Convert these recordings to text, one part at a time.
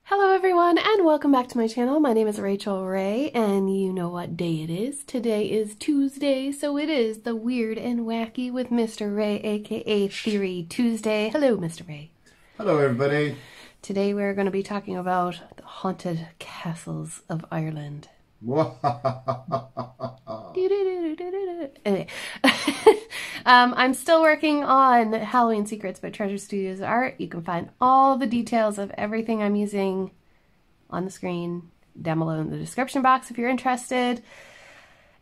Hello everyone and welcome back to my channel. My name is RACHELRAE and you know what day it is. Today is Tuesday, so it is the Weird and Wacky with Mr. Ray, aka Theory Tuesday. Hello Mr. Ray. Hello everybody. Today we're going to be talking about the haunted castles of Ireland. Anyway. I'm still working on Halloween Secrets by Treasure Studios Art. You can find all the details of everything I'm using on the screen down below in the description box if you're interested.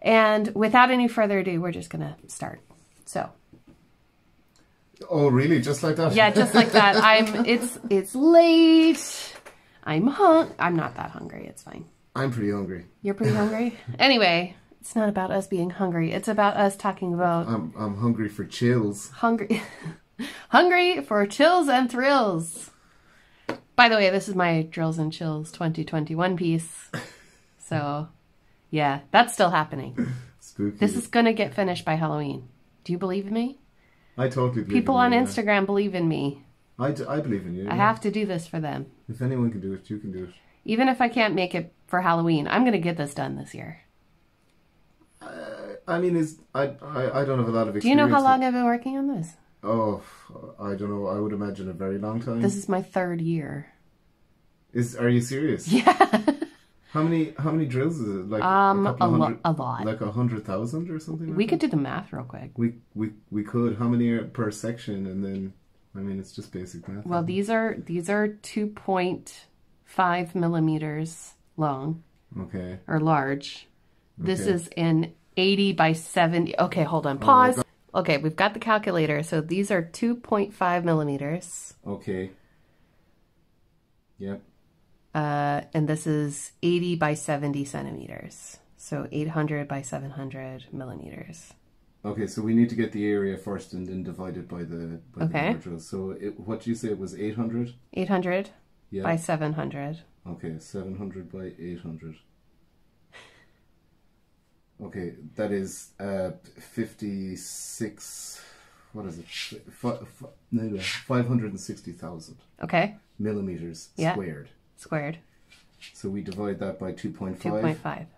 And without any further ado, we're just gonna start. So. Oh really? Just like that? Yeah, just like that. It's late. I'm not that hungry, it's fine. I'm pretty hungry. You're pretty hungry? Anyway. It's not about us being hungry. It's about us talking about... I'm hungry for chills. Hungry for chills and thrills. By the way, this is my Drills and Chills 2021 piece. So, yeah, that's still happening. Spooky. This is going to get finished by Halloween. Do you believe in me? I totally believe People in you, on Instagram believe in me. I believe in you. I have to do this for them. If anyone can do it, you can do it. Even if I can't make it for Halloween, I'm going to get this done this year. I mean, I don't have a lot of experience. Do you know how long I've been working on this? Oh, I don't know. I would imagine a very long time. This is my 3rd year. Are you serious? Yeah. How many drills is it? Like a lot. Like 100,000 or something. Like we could do the math real quick. We could. How many are per section? And then, I mean, it's just basic math. Well, these are 2.5 millimeters long. Okay. Or large. This Okay. is an 80 by 70. Okay, hold on. Pause. Okay, we've got the calculator. So these are 2.5 millimeters. Okay. Yep. And this is 80 by 70 centimeters. So 800 by 700 millimeters. Okay, so we need to get the area first and then divide it by the Okay. drills. So what did you say it was 800? 800 Yeah. by 700. Okay, 700 by 800. Okay, that is 56. What is it? 560,000 Okay. millimeters Yeah. squared. Squared. So we divide that by 2.5. 2.5.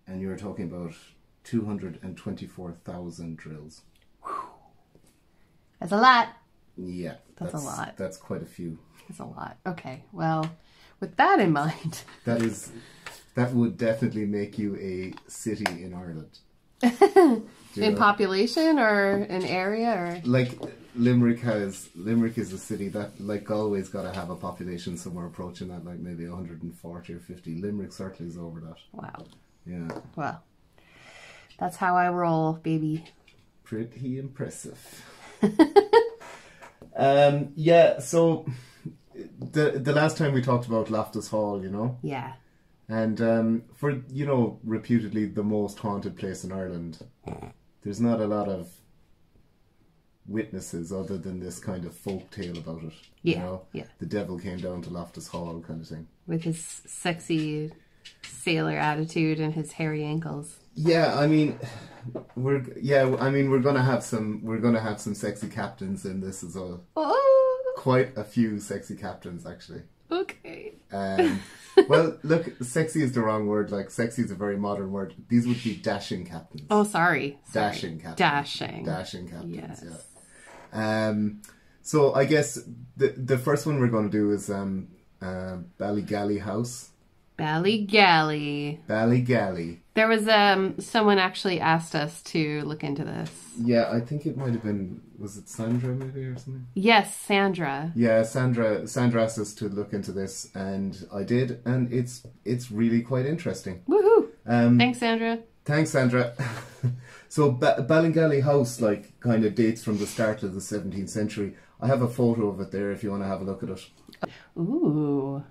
And you're talking about 224,000 drills. That's a lot. Yeah, That's a lot. That's quite a few. That's a lot. Okay, well, with that in mind... That would definitely make you a city in Ireland. In population or an area or... Like Limerick is a city that, like, Galway's got to have a population somewhere approaching that, like maybe 140 or 50. Limerick certainly is over that. Wow. Yeah. Well, that's how I roll, baby. Pretty impressive. Yeah, so the last time we talked about Loftus Hall, you know? Yeah. And for, you know, reputedly the most haunted place in Ireland, there's not a lot of witnesses other than this kind of folk tale about it. Yeah, you know? yeah. The devil came down to Loftus Hall kind of thing. With his sexy sailor attitude and his hairy ankles. Yeah, I mean, we're gonna have some sexy captains in this as well. Oh. Quite a few sexy captains, actually. Okay. Well, look, sexy is the wrong word. Like, sexy is a very modern word. These would be dashing captains. Oh, sorry. Dashing captains. Dashing captains, yes. Yeah. So I guess the first one we're going to do is Balingali House. Balingali. There was someone actually asked us to look into this. Yeah, I think it might have been, was it Sandra maybe or something? Yes, Sandra. Yeah, Sandra asked us to look into this, and I did, and it's really quite interesting. Woohoo! Thanks, Sandra. Thanks, Sandra. So Balingali House, like, kind of dates from the start of the 17th century. I have a photo of it there if you want to have a look at it. Ooh.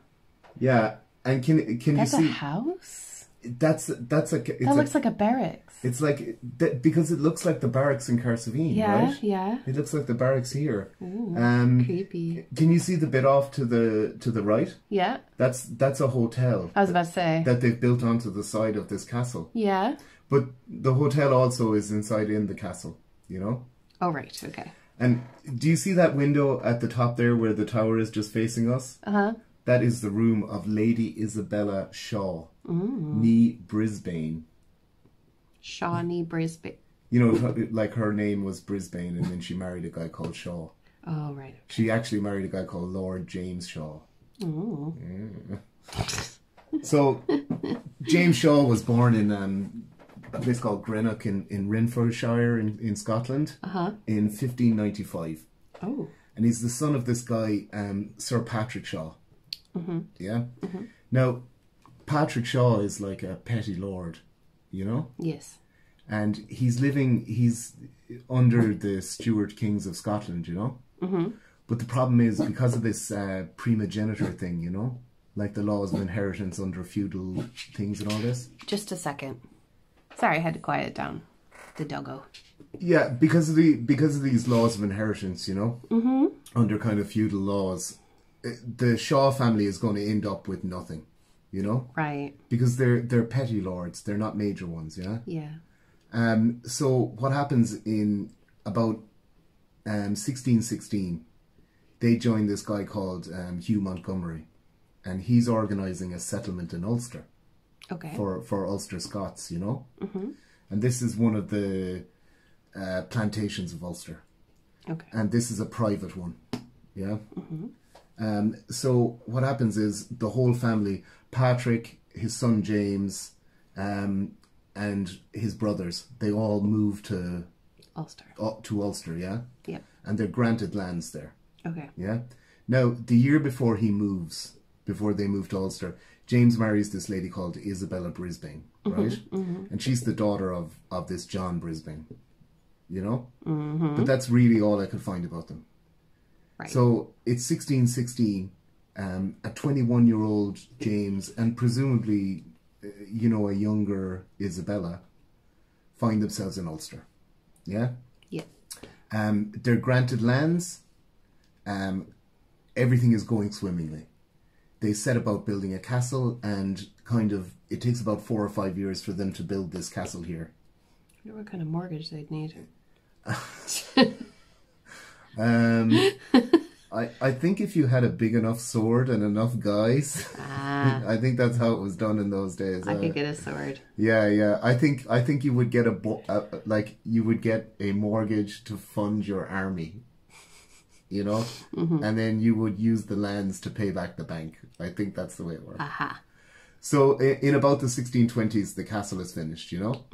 Yeah, and can you see? That's a house? That looks like a barracks. It's like, because it looks like the barracks in Carsavine, right? Yeah. It looks like the barracks here. Ooh, creepy. Can you see the bit off to the right? Yeah. That's a hotel. I was about to say. That they've built onto the side of this castle. Yeah. But the hotel also is inside in the castle, you know? Oh, right, okay. And do you see that window at the top there where the tower is just facing us? Uh-huh. That is the room of Lady Isabella Shaw, nee Brisbane. Shaw nee Brisbane. You know, like her name was Brisbane, and then she married a guy called Shaw. Oh, right. Okay. She actually married a guy called Lord James Shaw. Oh. Yeah. So, James Shaw was born in a place called Greenock in Renfrewshire in Scotland in 1595. Oh. And he's the son of this guy, Sir Patrick Shaw. Yeah? Now, Patrick Shaw is like a petty lord, you know? Yes. And he's under the Stuart Kings of Scotland, you know? But the problem is, because of this primogeniture thing, you know? Like the laws of inheritance under feudal things and all this. Just a second. Sorry, I had to quiet down the doggo. Yeah, because of these laws of inheritance, you know? Under kind of feudal laws, the Shaw family is going to end up with nothing, you know? Right. Because they're petty lords, they're not major ones, yeah? Yeah. So what happens in about 1616, they join this guy called Hugh Montgomery, and he's organising a settlement in Ulster. Okay. For Ulster Scots, you know? And this is one of the plantations of Ulster. Okay. And this is a private one, yeah? So what happens is the whole family, Patrick, his son James, and his brothers, they all move to Ulster, yeah? Yeah. And they're granted lands there. Okay. Yeah? Now, the year before they move to Ulster, James marries this lady called Isabella Brisbane, right? And she's the daughter of this John Brisbane, you know? But that's really all I could find about them. Right. So it's 1616, a 21-year-old James, and presumably, you know, a younger Isabella, find themselves in Ulster. Yeah? Yeah. They're granted lands. Everything is going swimmingly. They set about building a castle, and it takes about 4 or 5 years for them to build this castle here. I wonder what kind of mortgage they'd need. I think if you had a big enough sword and enough guys, I think that's how it was done in those days. I could get a sword. Yeah. I think you would get you would get a mortgage to fund your army, you know, and then you would use the lands to pay back the bank. I think that's the way it works. So in about the 1620s, the castle is finished, you know,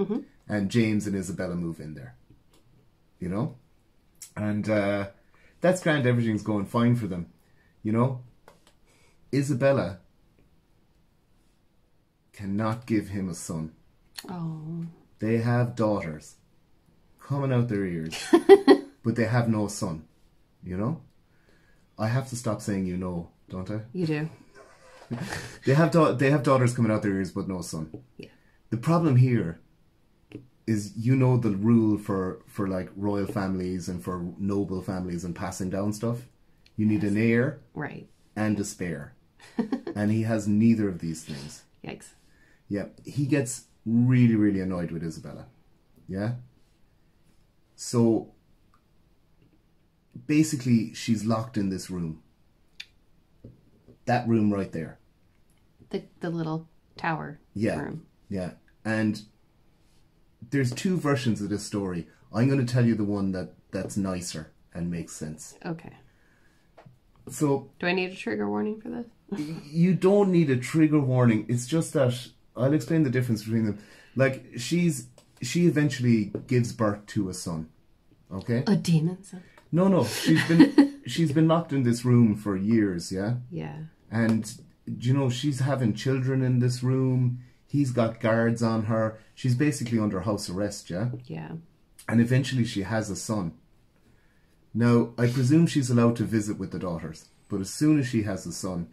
and James and Isabella move in there, you know, and that's grand. Everything's going fine for them, you know. Isabella cannot give him a son. Oh. They have daughters coming out their ears, but they have no son, you know. I have to stop saying you know, don't I? You do. They have daughters coming out their ears, but no son. Yeah. The problem here is, you know, the rule for like royal families and for noble families and passing down stuff. You need an heir, right, and a spare, and he has neither of these things. Yikes. Yeah, he gets really, really annoyed with Isabella. Yeah. So basically, she's locked in this room. That room right there. The little tower room. Yeah. And there's two versions of this story. I'm going to tell you the one that's nicer and makes sense. Okay. So, do I need a trigger warning for this? You don't need a trigger warning. It's just that I'll explain the difference between them. Like, she eventually gives birth to a son. Okay? A demon son? No. She's been locked in this room for years, yeah? Yeah. And, you know, she's having children in this room. He's got guards on her. She's basically under house arrest, yeah? Yeah. And eventually she has a son. Now, I presume she's allowed to visit with the daughters. But as soon as she has a son,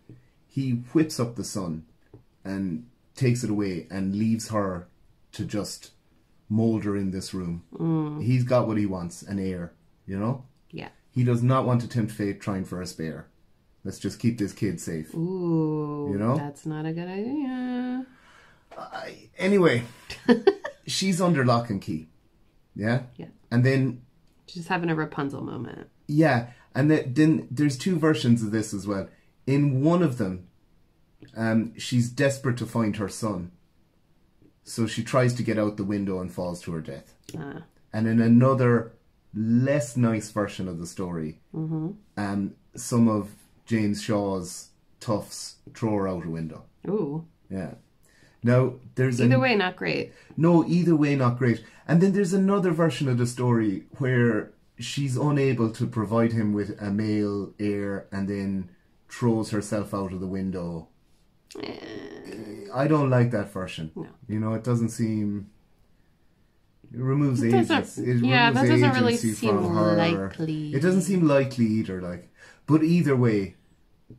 he whips up the son and takes it away and leaves her to just moulder in this room. He's got what he wants, an heir, you know? Yeah. He does not want to tempt fate trying for a spare. Let's just keep this kid safe. Ooh, you know? That's not a good idea. Anyway, she's under lock and key. Yeah? Yeah. And then... She's having a Rapunzel moment. Yeah. And then there's two versions of this as well. In one of them, she's desperate to find her son. So she tries to get out the window and falls to her death. And in another less nice version of the story, some of James Shaw's toughs throw her out a window. Ooh. Yeah. Now, there's either way, not great. No, either way, not great. And then there's another version of the story where she's unable to provide him with a male heir and then throws herself out of the window. I don't like that version. No. You know, it doesn't seem... It removes agency. That doesn't really seem likely. It doesn't seem likely either, like. But either way,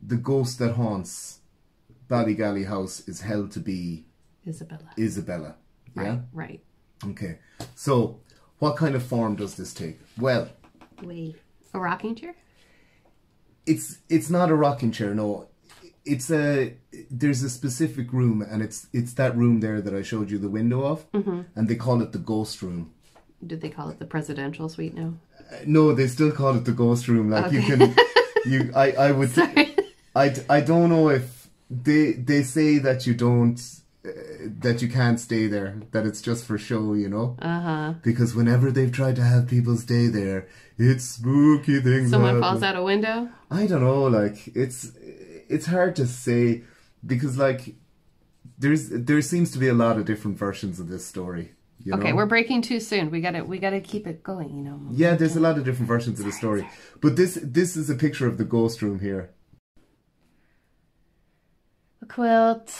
the ghost that haunts Balingali House is held to be... Isabella. Yeah? Right. Okay. So, what kind of form does this take? Well... Wait. A rocking chair? It's not a rocking chair, no. There's a specific room, and it's that room there that I showed you the window of, and they call it the ghost room. Did they call it the presidential suite now? No, they still call it the ghost room. Like, okay. I would. Sorry. I don't know if they say that you don't, that you can't stay there, that it's just for show, you know. Because whenever they've tried to have people stay there, it's spooky things. Someone falls out a window. I don't know. Like, it's hard to say, because like there seems to be a lot of different versions of this story. You know? Okay, we're breaking too soon. We gotta keep it going, you know. Yeah, there's a lot of different versions of the story. But this is a picture of the ghost room here. A quilt.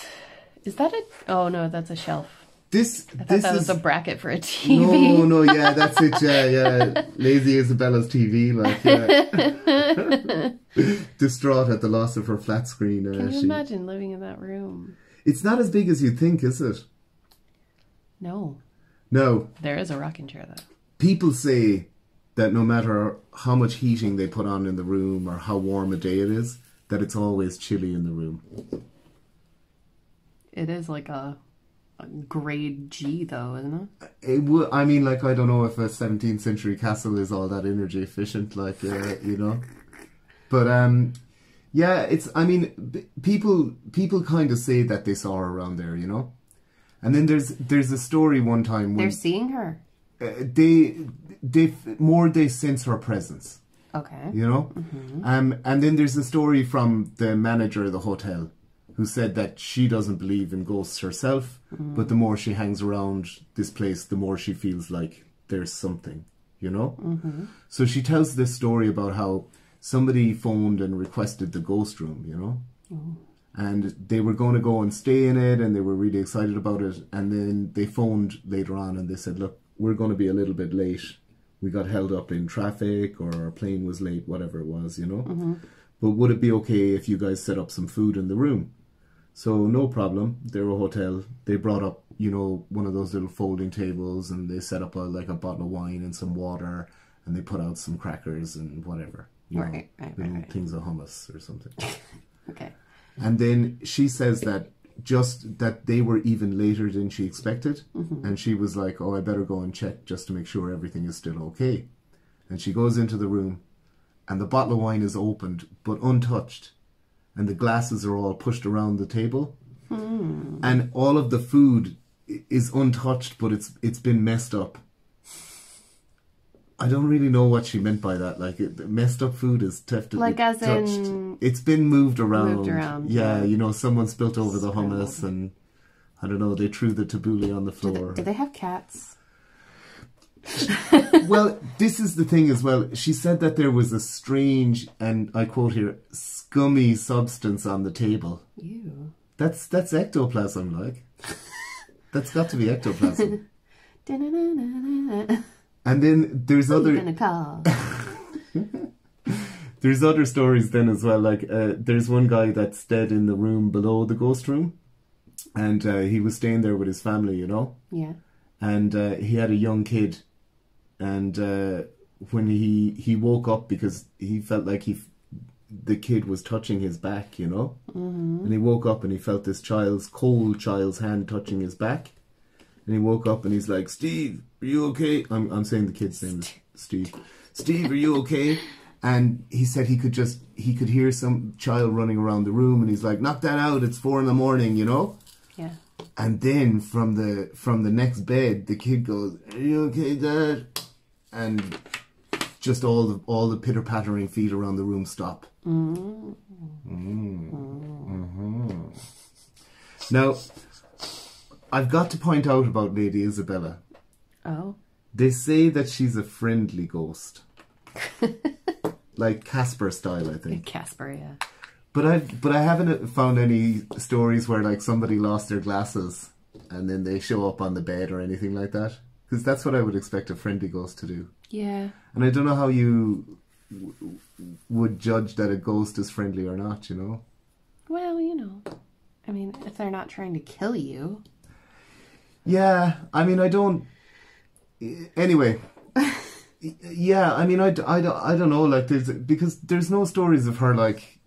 Is that a... Oh no, that's a shelf. I thought that was a bracket for a TV. No, yeah, that's it. Yeah. Lazy Isabella's TV, like, yeah. Distraught at the loss of her flat screen. Can you imagine living in that room? It's not as big as you'd think, is it? No. There is a rocking chair, though. People say that no matter how much heating they put on in the room or how warm a day it is, that it's always chilly in the room. It is like a grade G, though, isn't it? It would. I mean, like, I don't know if a 17th century castle is all that energy efficient, like, you know. But yeah, it's. I mean, people kind of say that they saw her around there, you know. And then there's a story one time when they're seeing her. They sense her presence. Okay. You know. And then there's a story from the manager of the hotel, who said that she doesn't believe in ghosts herself, but the more she hangs around this place, the more she feels like there's something, you know? So she tells this story about how somebody phoned and requested the ghost room, you know? And they were going to go and stay in it, and they were really excited about it. And then they phoned later on and they said, look, we're going to be a little bit late. We got held up in traffic, or our plane was late, whatever it was, you know? But would it be okay if you guys set up some food in the room? So no problem. They're a hotel. They brought up, you know, one of those little folding tables, and they set up a bottle of wine and some water, and they put out some crackers and whatever. You know, right. Things of hummus or something. Okay. And then she says that just that they were even later than she expected, and she was like, oh, I better go and check just to make sure everything is still okay. And she goes into the room, and the bottle of wine is opened but untouched. And the glasses are all pushed around the table. And all of the food is untouched, but it's been messed up. I don't really know what she meant by that. Like, messed up food is definitely like as touched. In it's been moved around. Yeah, you know, someone spilt over the hummus, and I don't know, they threw the tabbouleh on the floor. Do they have cats? Well, this is the thing as well. She said that there was a strange, and I quote here, scummy substance on the table. Ew. That's ectoplasm, like. That's got to be ectoplasm. And then there's there's other stories then as well. Like, there's one guy that stayed in the room below the ghost room, and he was staying there with his family, you know. Yeah. And he had a young kid, and when he woke up because he felt like the kid was touching his back, you know. And he woke up and he felt this cold child's hand touching his back, and he woke up and he's like, Steve, are you okay? I'm saying the kid's name is Steve. Steve, are you okay? And he said he could hear some child running around the room, and he's like, knock that out, it's 4 a.m, you know? Yeah. And then from the next bed, the kid goes, are you okay, Dad? And just all the pitter-pattering feet around the room stop. Now, I've got to point out about Lady Isabella. Oh. They say that she's a friendly ghost. Like Casper style, I think. Casper, yeah. But I haven't found any stories where like somebody lost their glasses and then they show up on the bed or anything like that. Because that's what I would expect a friendly ghost to do. Yeah. And I don't know how you would judge that a ghost is friendly or not, you know? Well, you know. I mean, if they're not trying to kill you. Yeah, I mean, I don't... Anyway... Yeah, I mean, I don't know, like, because there's no stories of her, like,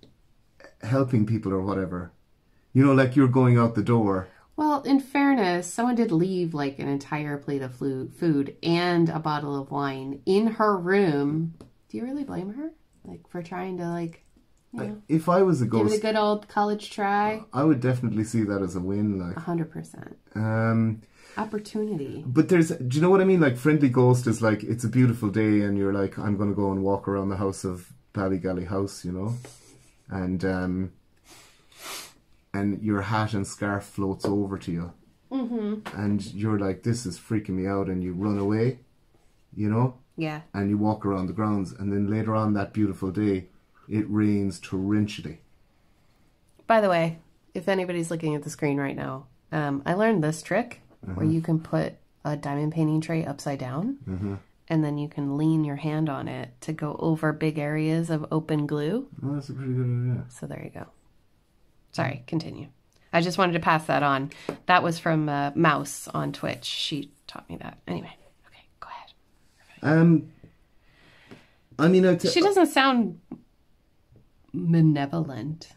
helping people or whatever. You know, like, you're going out the door. Well, in fairness, someone did leave, like, an entire plate of food and a bottle of wine in her room. Do you really blame her? Like, for trying to, like, you know... If I was a ghost... Give it a good old college try? I would definitely see that as a win, like... 100%. Opportunity. But do you know what I mean? Like, friendly ghost is like, it's a beautiful day and you're like, I'm going to go and walk around the house of Balingali House, you know? And your hat and scarf floats over to you. And you're like, this is freaking me out, and you run away, you know? Yeah. And you walk around the grounds, and then later on that beautiful day, it rains torrentially. By the way, if anybody's looking at the screen right now, I learned this trick. Where you can put a diamond painting tray upside down, and then you can lean your hand on it to go over big areas of open glue. Oh, that's a pretty good idea. So there you go. Sorry, continue. I just wanted to pass that on. That was from Mouse on Twitch. She taught me that. Anyway, okay, go ahead. I mean, she doesn't sound malevolent.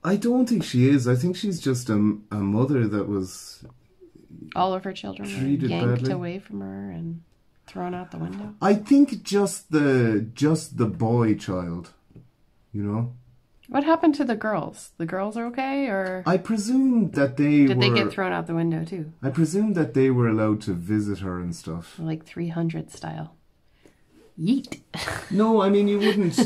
I don't think she is. I think she's just a mother that was... All of her children were yanked away from her and thrown out the window. I think just the boy child, you know. What happened to the girls? The girls are okay, or I presume that did they get thrown out the window too? I presume that they were allowed to visit her and stuff, like 300 style. Yeet. No, I mean you wouldn't.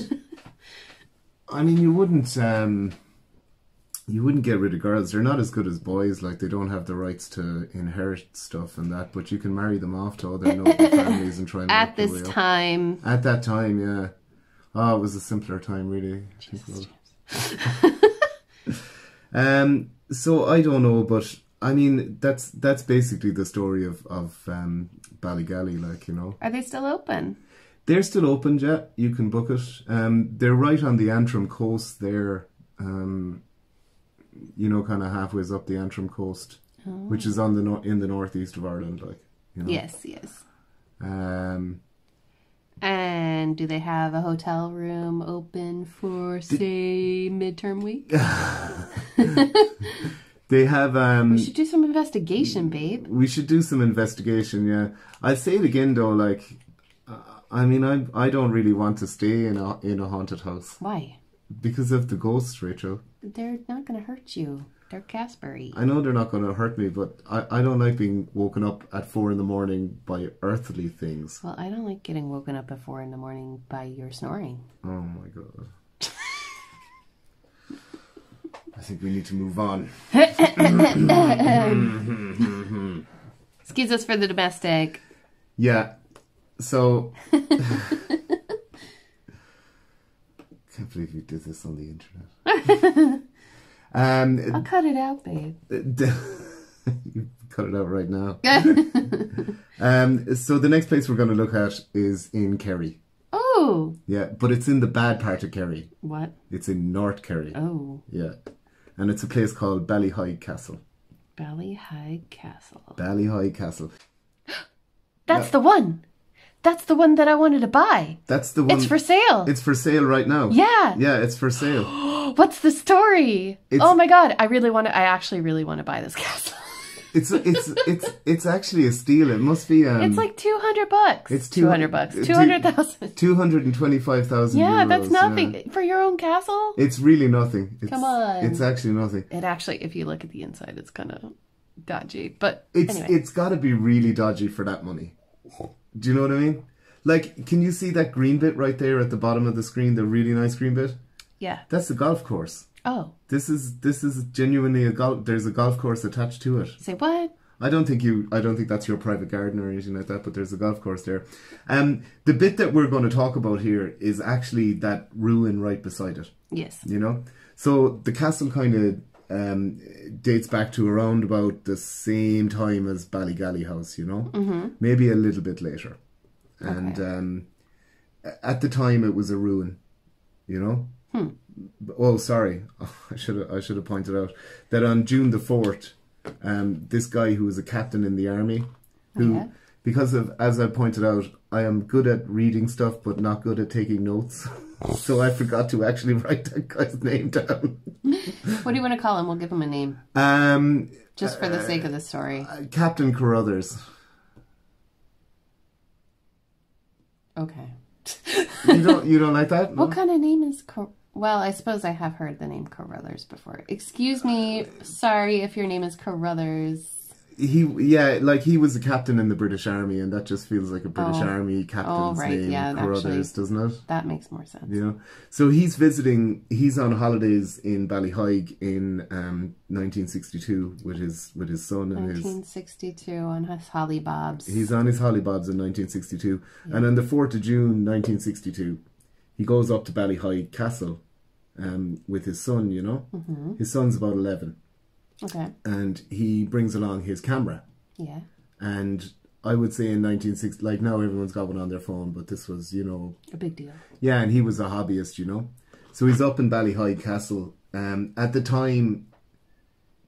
You wouldn't get rid of girls. They're not as good as boys. Like, they don't have the rights to inherit stuff and that. But you can marry them off to other noble families and try and at this time. At that time, yeah. Oh, it was a simpler time, really. So I don't know, but I mean that's basically the story of Balingali, like, you know. Are they still open? They're still open, yeah. You can book it. They're right on the Antrim coast there. You know, kind of halfway up the Antrim coast, which is on in the northeast of Ireland, like, you know. Yes. And do they have a hotel room open for, say, midterm week? They have... we should do some investigation, babe. We should do some investigation, yeah. I'll say it again, though, like, I mean, I don't really want to stay in a haunted house. Why? Because of the ghosts, Rachel. They're not going to hurt you. They're Casper-y. I know they're not going to hurt me, but I don't like being woken up at 4 a.m. by earthly things. Well, I don't like getting woken up at 4 a.m. by your snoring. Oh my god. I think we need to move on. Excuse us for the domestic. Yeah. So... can't believe you did this on the internet. I'll cut it out, babe. You cut it out right now. So the next place we're going to look at is in Kerry. Oh. Yeah, but it's in the bad part of Kerry. What? It's in North Kerry. Oh. Yeah. And it's a place called Ballyhide Castle. Ballyhide Castle. Ballyhide Castle. That's the one. That's the one that I wanted to buy. That's the one. It's for sale. It's for sale right now. Yeah. Yeah, it's for sale. What's the story? Oh my god, I actually really want to buy this castle. It's actually a steal. It must be. It's like $200. It's $200. 200,000. 225,000. Yeah, euros, that's nothing for your own castle. It's really nothing. Come on. It's actually nothing. It actually, if you look at the inside, it's kind of dodgy. But anyway. It's got to be really dodgy for that money. Do you know what I mean? Like, can you see that green bit right there at the bottom of the screen? The really nice green bit. Yeah. That's the golf course. Oh. This is genuinely a golf. There's a golf course attached to it. Say what? I don't think that's your private garden or anything like that, but there's a golf course there. The bit that we're going to talk about here is actually that ruin right beside it. Yes. You know? So the castle kind of dates back to around about the same time as Balingali House, you know? Mm-hmm. Maybe a little bit later. And at the time it was a ruin, you know? Oh, sorry. I should have pointed out that on June the 4th, this guy who was a captain in the army, who, because of, as I pointed out, I am good at reading stuff but not good at taking notes. So I forgot to actually write that guy's name down. What do you want to call him? We'll give him a name. Just for the sake of the story. Captain Carruthers. Okay. You don't like that? No? What kind of name is well, I suppose I have heard the name Carruthers before. Excuse me, sorry if your name is Carruthers. He was a captain in the British Army, and that just feels like a British Army captain's name, Carruthers, doesn't it? That makes more sense. You know, so he's on holidays in Ballyhaig in 1962 with his son and 1962 on his hollybobs. He's on his hollybobs in 1962, and on the 4th of June 1962, he goes up to Ballyhaig Castle, with his son. You know, his son's about 11. Okay. And he brings along his camera. Yeah. And I would say in 1960, like now everyone's got one on their phone, but this was, you know... a big deal. Yeah, and he was a hobbyist, you know. So he's up in Ballyhaig Castle. At the time,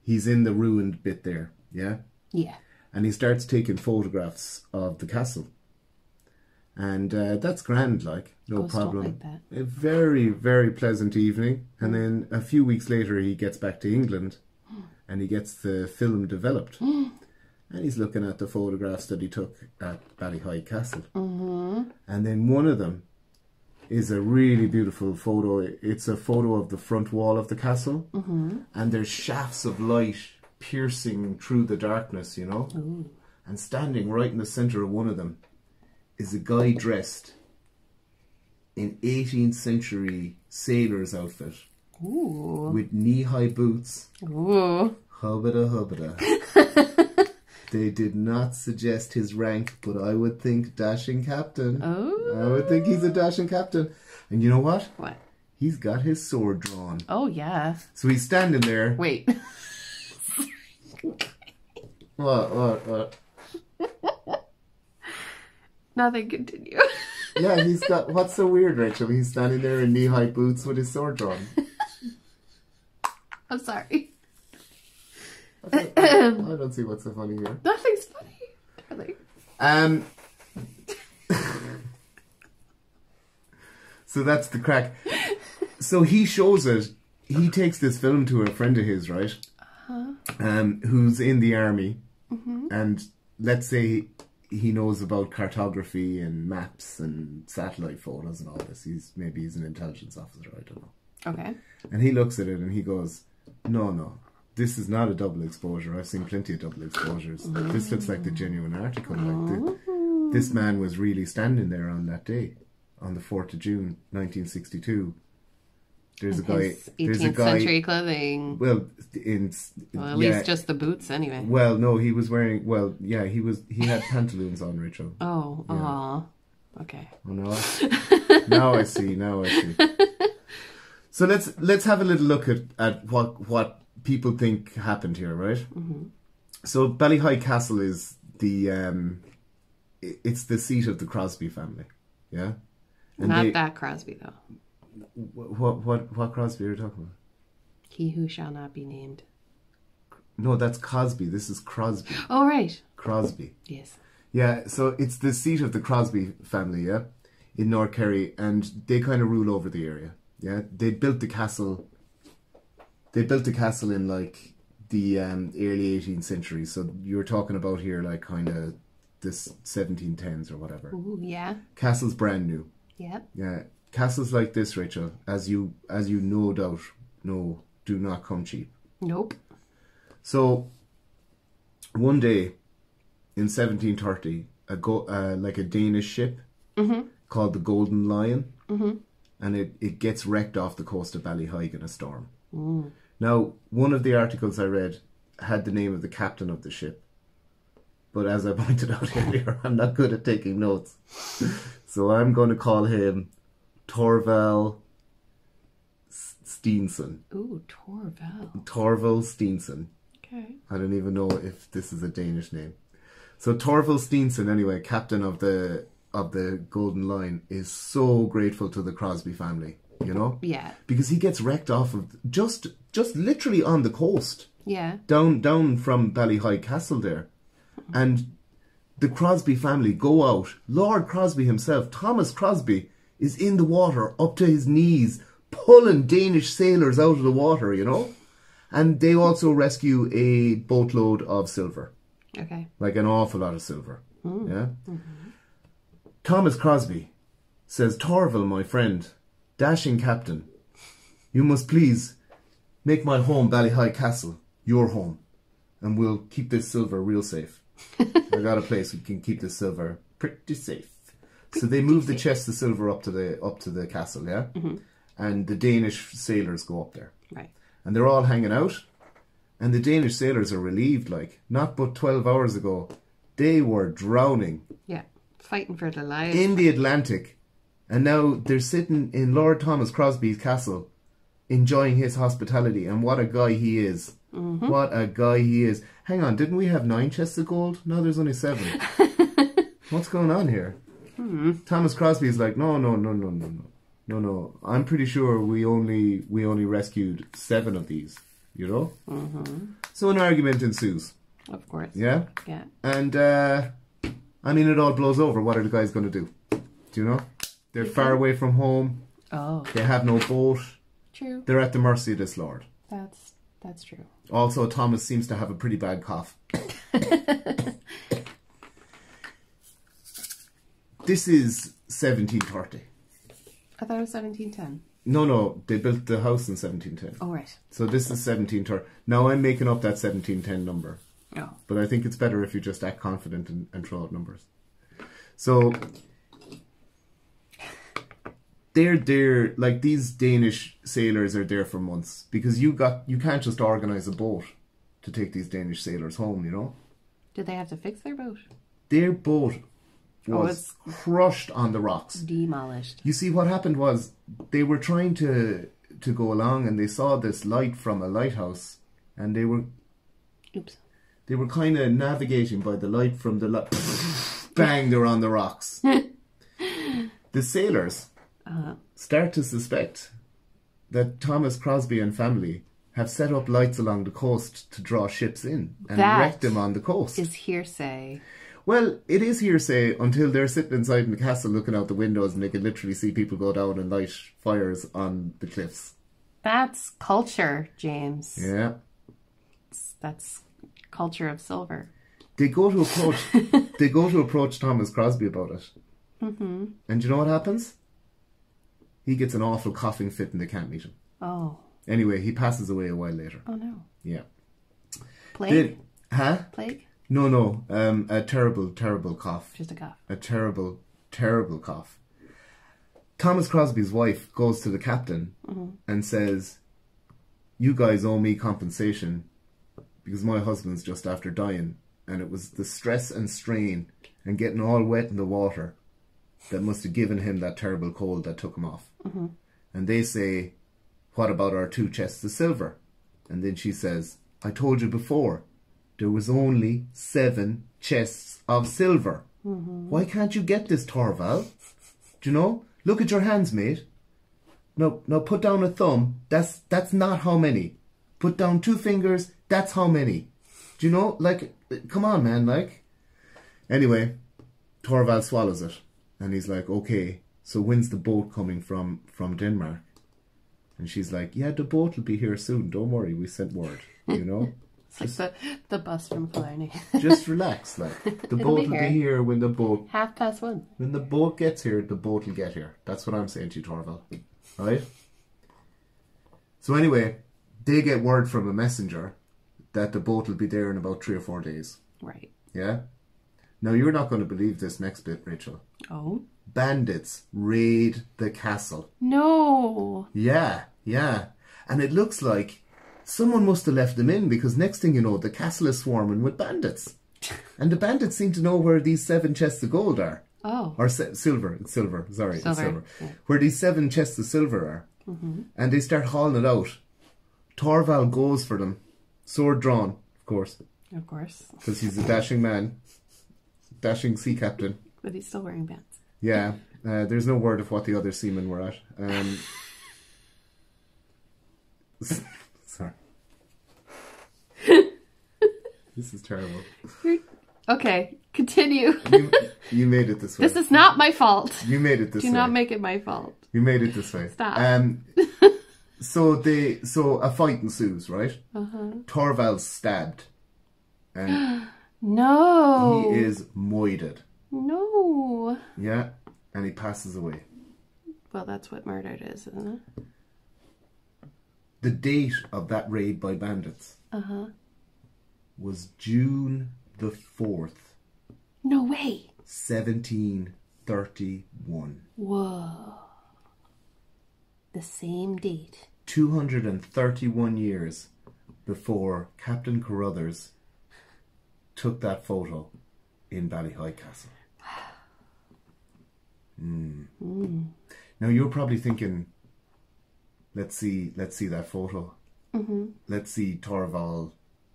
he's in the ruined bit there, yeah? Yeah. And he starts taking photographs of the castle. And that's grand, like, no problem. Like that. A very, very pleasant evening. And then a few weeks later, he gets back to England. And he gets the film developed. And he's looking at the photographs that he took at Ballyhaig Castle. And then one of them is a really beautiful photo. It's a photo of the front wall of the castle. And there's shafts of light piercing through the darkness, you know. And standing right in the centre of one of them is a guy dressed in 18th century sailor's outfit. Ooh. With knee-high boots. Ooh. Hubbada. They did not suggest his rank, but I would think dashing captain. Oh. I would think he's a dashing captain. And you know what? What? He's got his sword drawn. Oh, yeah. So he's standing there. Wait. What? Nothing, continue. Yeah, he's got... What's so weird, Rachel? He's standing there in knee-high boots with his sword drawn. I'm sorry. I don't see what's so funny here. Nothing's funny, darling. So that's the crack. So he shows it. He takes this film to a friend of his, right? Who's in the army. And let's say he knows about cartography and maps and satellite photos and all this. Maybe he's an intelligence officer, I don't know. Okay. And he looks at it and he goes, no, this is not a double exposure. I've seen plenty of double exposures. This looks like the genuine article. Like this man was really standing there on that day, on the 4th of June, 1962. There's a guy... 18th century clothing. Well, at least just the boots, anyway. Well, no, he was wearing... Well, yeah, he had pantaloons on, Rachel. Oh, yeah. Aw. Okay. Oh, no. Now I see. So let's have a little look at what people think happened here, right? So Ballyhaig Castle is it's the seat of the Crosby family, yeah. And not that Crosby though. What Crosby are you talking about? He who shall not be named. No, that's Cosby. This is Crosby. Oh right. Crosby. Yes. Yeah, so it's the seat of the Crosby family, yeah, in North Kerry, and they kind of rule over the area. Yeah, they built the castle in like early 18th century. So you're talking about here like kind of this 1710s or whatever. Ooh, yeah. Castle's brand new. Yep. Yeah. Castles like this, Rachel, as you no doubt know, do not come cheap. Nope. So one day in 1730, like a Danish ship called the Golden Lion, and it gets wrecked off the coast of Ballyheigue in a storm. Now, one of the articles I read had the name of the captain of the ship, but as I pointed out earlier, I'm not good at taking notes, so I'm going to call him Torval Steenson. Ooh, Torval. Torval Steenson. Okay. I don't even know if this is a Danish name. So Torval Steenson, anyway, captain of the Golden Line, is so grateful to the Crosby family, you know? Yeah. Because he gets wrecked off of just literally on the coast. Yeah. Down from Ballyheigue Castle there. And the Crosby family go out. Lord Crosby himself, Thomas Crosby, is in the water up to his knees, pulling Danish sailors out of the water, you know? And they also rescue a boatload of silver. Okay. Like an awful lot of silver. Yeah? Thomas Crosby says, Torval, my friend, dashing captain, you must please make my home Ballyheigue Castle your home, and we'll keep this silver real safe. I got a place we can keep this silver pretty safe. So they move the chest of silver up to the castle, yeah? And the Danish sailors go up there. Right. And they're all hanging out. And the Danish sailors are relieved, like, not but 12 hours ago, they were drowning. Yeah. Fighting for their lives. In the Atlantic. And now they're sitting in Lord Thomas Crosby's castle, enjoying his hospitality. And what a guy he is. What a guy he is. Hang on, didn't we have 9 chests of gold? No, there's only 7. What's going on here? Thomas Crosby is like, no. I'm pretty sure we only rescued 7 of these, you know? So an argument ensues. Of course. Yeah? Yeah. And, I mean, it all blows over. What are the guys going to do? Do you know? They're far away from home. Oh. They have no boat. True. They're at the mercy of this lord. That's true. Also, Thomas seems to have a pretty bad cough. This is 1730. I thought it was 1710. No, they built the house in 1710. Oh, right. So this is 1730. Now I'm making up that 1710 number. Oh. But I think it's better if you just act confident and throw out numbers. So they're like, these Danish sailors are there for months, because you can't just organise a boat to take these Danish sailors home, you know? Did they have to fix their boat? Their boat was crushed on the rocks. Demolished. You see, what happened was they were trying to go along, and they saw this light from a lighthouse, and they were kind of navigating by the light from the light. Bang, they're on the rocks. The sailors start to suspect that Thomas Crosby and family have set up lights along the coast to draw ships in and wreck them on the coast. Is hearsay. Well, it is hearsay until they're sitting inside in the castle looking out the windows, and they can literally see people go down and light fires on the cliffs. That's culture, James. Yeah. That's culture of silver. They go to approach Thomas Crosby about it. And do you know what happens? He gets an awful coughing fit and they can't meet him. Oh. Anyway, he passes away a while later. Oh, no. Yeah. Plague? Plague? No. A terrible cough. Just a cough. A terrible cough. Thomas Crosby's wife goes to the captain and says, you guys owe me compensation because my husband's just after dying, and it was the stress and strain and getting all wet in the water that must have given him that terrible cold that took him off. And they say, what about our 2 chests of silver? And then she says, I told you before, there was only 7 chests of silver. Why can't you get this, Torval? Do you know? Look at your hands, mate. No, put down a thumb. That's not how many. Put down 2 fingers. That's how many. Do you know? Like, come on, man. Like, anyway, Torval swallows it, and he's like, okay. So when's the boat coming from Denmark? And she's like, yeah, the boat will be here soon. Don't worry, we sent word. You know. It's like the bus from Killarney. Just relax, like the boat will be here when the boat 1:30. When the boat gets here, the boat will get here. That's what I'm saying to you, Torval. Right? So anyway, they get word from a messenger that the boat will be there in about 3 or 4 days. Right. Yeah? Now, you're not going to believe this next bit, Rachel. Oh? Bandits raid the castle. No! Yeah. And it looks like someone must have left them in, because next thing you know, the castle is swarming with bandits. And the bandits seem to know where these 7 chests of gold are. Oh. Or silver. It's silver. Sorry, it's silver. Yeah. Where these 7 chests of silver are. Mm-hmm. And they start hauling it out. Torval goes for them. Sword drawn, of course. Of course. Because he's a dashing man. Dashing sea captain. But he's still wearing pants. Yeah. There's no word of what the other seamen were at. Sorry. This is terrible. Okay, continue. You made it this way. This is not my fault. You made it this way. Do not make it my fault. You made it this way. Stop. So a fight ensues, right? Torval's stabbed. And no. he is moided. No. Yeah. And he passes away. Well, that's what murdered is, isn't it? The date of that raid by bandits was June the 4th. No way. 1731. Whoa. The same date. 231 years before Captain Carruthers took that photo in Ballyhigh Castle. Now you're probably thinking, let's see that photo. Let's see Torval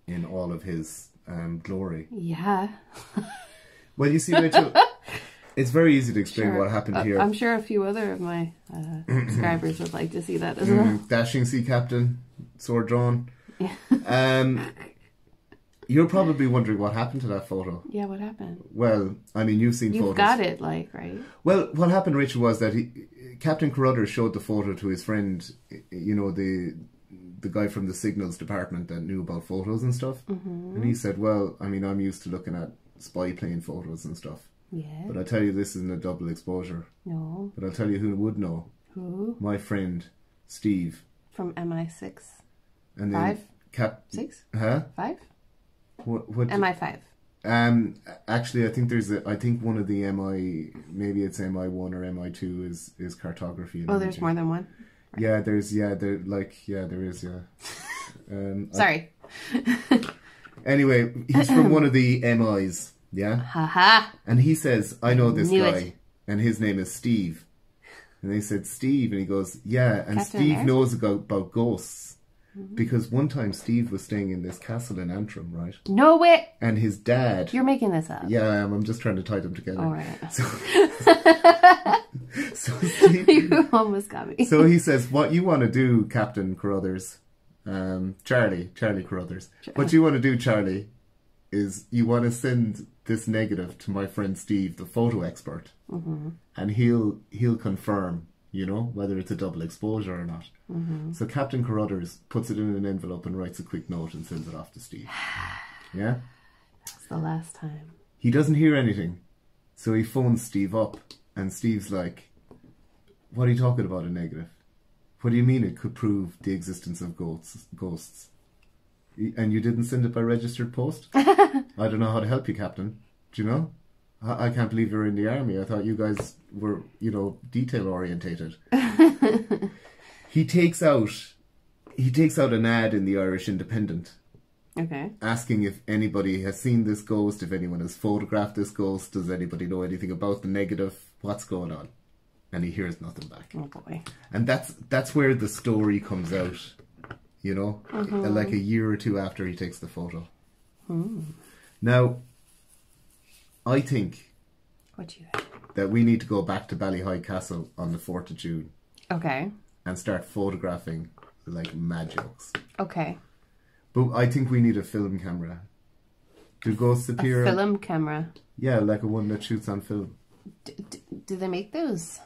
in all of his glory. Yeah. Well, you see, Rachel, it's very easy to explain what happened here. I'm sure a few other of my subscribers would like to see that as well. Dashing sea captain, sword drawn. Yeah. You're probably wondering what happened to that photo. Yeah, what happened? Well, I mean, you've seen photos. You've got it, like, right? Well, what happened, Rachel, was that Captain Carruthers showed the photo to his friend, you know, the guy from the signals department that knew about photos and stuff. And he said, well, I mean, I'm used to looking at spy plane photos and stuff. Yeah. But I tell you, this isn't a double exposure. No. But I'll tell you who would know. Who? My friend, Steve. From MI6. And then 5? 6? Huh? 5? What MI5. Actually, I think one of the MI, maybe it's MI1 or MI2 is cartography. And there's more than one. Right. Yeah, there is. Yeah. Sorry. Anyway, he's from one of the MIs. Yeah. Haha. And he says, I know this Knew guy, it. and his name is Steve. And they said, Steve, and he goes, yeah, and Captain Steve America? knows about ghosts. Because one time Steve was staying in this castle in Antrim, right? No way. And his dad... You're making this up. Yeah, I am. I'm just trying to tie them together. All right. So Steve, You almost got me. so he says, what you want to do, Captain Carruthers, Charlie Carruthers, what you want to do, Charlie, is you want to send this negative to my friend Steve, the photo expert, and he'll confirm, you know, whether it's a double exposure or not. So Captain Carruthers puts it in an envelope and writes a quick note and sends it off to Steve. Yeah? That's the last time. He doesn't hear anything. So he phones Steve up, and Steve's like, what are you talking about, a negative? What do you mean it could prove the existence of ghosts? And you didn't send it by registered post? I don't know how to help you, Captain. Do you know? I can't believe you're in the army. I thought you guys were, you know, detail orientated. He takes out an ad in the Irish Independent. Okay. Asking if anybody has seen this ghost, if anyone has photographed this ghost, does anybody know anything about the negative, what's going on? And he hears nothing back. Oh boy. And that's where the story comes out, you know, like a year or two after he takes the photo. Now, I think that we need to go back to Ballyhigh Castle on the 4th of June. Okay. And start photographing like mad jokes. Okay. But I think we need a film camera. Do ghosts appear? A film camera? Yeah, like a one that shoots on film. Do they make those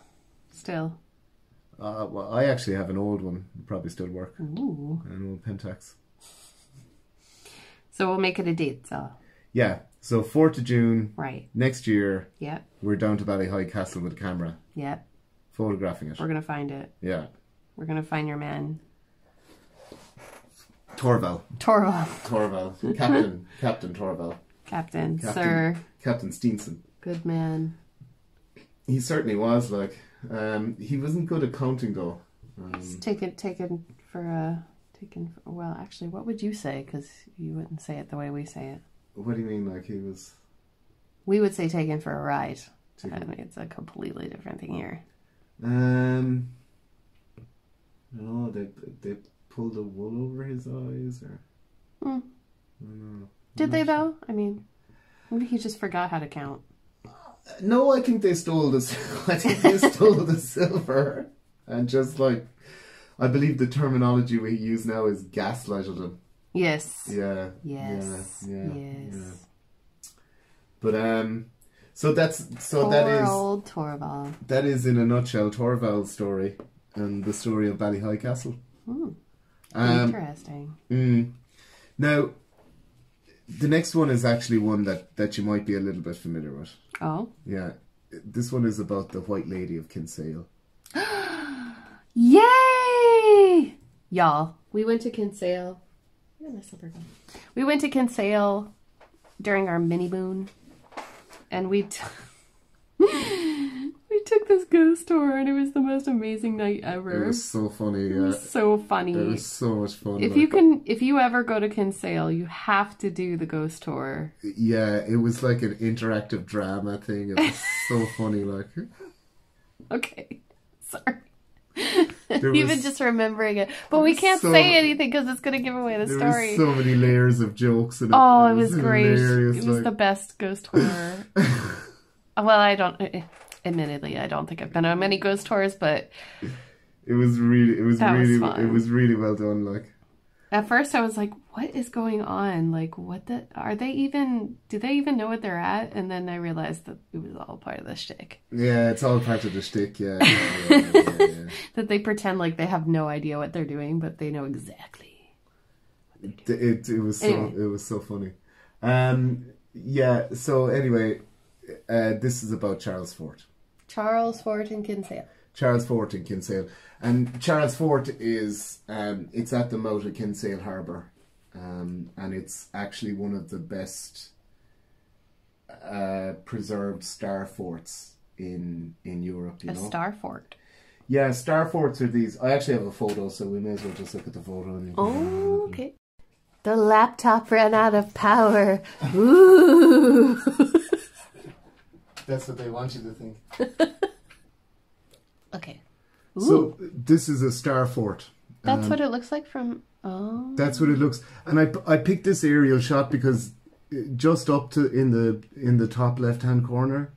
still? Well, I actually have an old one. It'll probably still work. Ooh. An old Pentax. So we'll make it a date, so. Yeah. So 4th of June. Right. Next year. Yep. We're down to Ballyhigh Castle with a camera. Yep. Photographing it. We're going to find it. Yeah. We're going to find your man. Torval. Captain Torval. Captain, sir. Captain Steenson. Good man. He certainly was, like, he wasn't good at counting though. Well, actually, what would you say? Because you wouldn't say it the way we say it. What do you mean, like he was? We would say taken for a ride. I mean, it's a completely different thing here. No, they pulled the wool over his eyes, or. I don't know. Did they though? I mean, maybe he just forgot how to count. No, I think they stole the. I think they stole the silver, and just like, I believe the terminology we use now is gaslighted him. Yes. Yeah. Yes. Yeah. But so that is old Torval. That is in a nutshell Torval's story and the story of Ballyhigh Castle. Interesting. Now, the next one is actually one that you might be a little bit familiar with. Oh? Yeah. This one is about the White Lady of Kinsale. Yay! Y'all, we went to Kinsale. Where did my slipper go? We went to Kinsale during our mini moon, and we took this ghost tour, and it was the most amazing night ever. It was so funny. It was so funny. It was so much fun. If you ever go to Kinsale, you have to do the ghost tour. Yeah, it was like an interactive drama thing. It was so funny, like. Okay, sorry. Even just remembering it, but we can't say anything because it's going to give away the story. There were so many layers of jokes, and it was great. It was the best ghost tour. Well, admittedly, I don't think I've been on many ghost tours, but it was really well done. Like, at first I was like, what is going on? Like, do they even know what they're at? And then I realized that it was all part of the shtick. Yeah, it's all part of the shtick, yeah. That they pretend like they have no idea what they're doing, but they know exactly what they're doing. It was so funny. Yeah, so anyway, this is about Charles Fort. Charles Fort in Kinsale. Charles Fort in Kinsale. And Charles Fort is, it's at the mouth of Kinsale Harbour. And it's actually one of the best preserved star forts in Europe. You know? Star fort? Yeah, star forts are these. I actually have a photo, so we may as well just look at the photo. And okay. The laptop ran out of power. Ooh. That's what they want you to think. Okay. Ooh. So this is a star fort. That's what it looks like from... Oh. That's what it looks. And I picked this aerial shot because just up to in the top left-hand corner,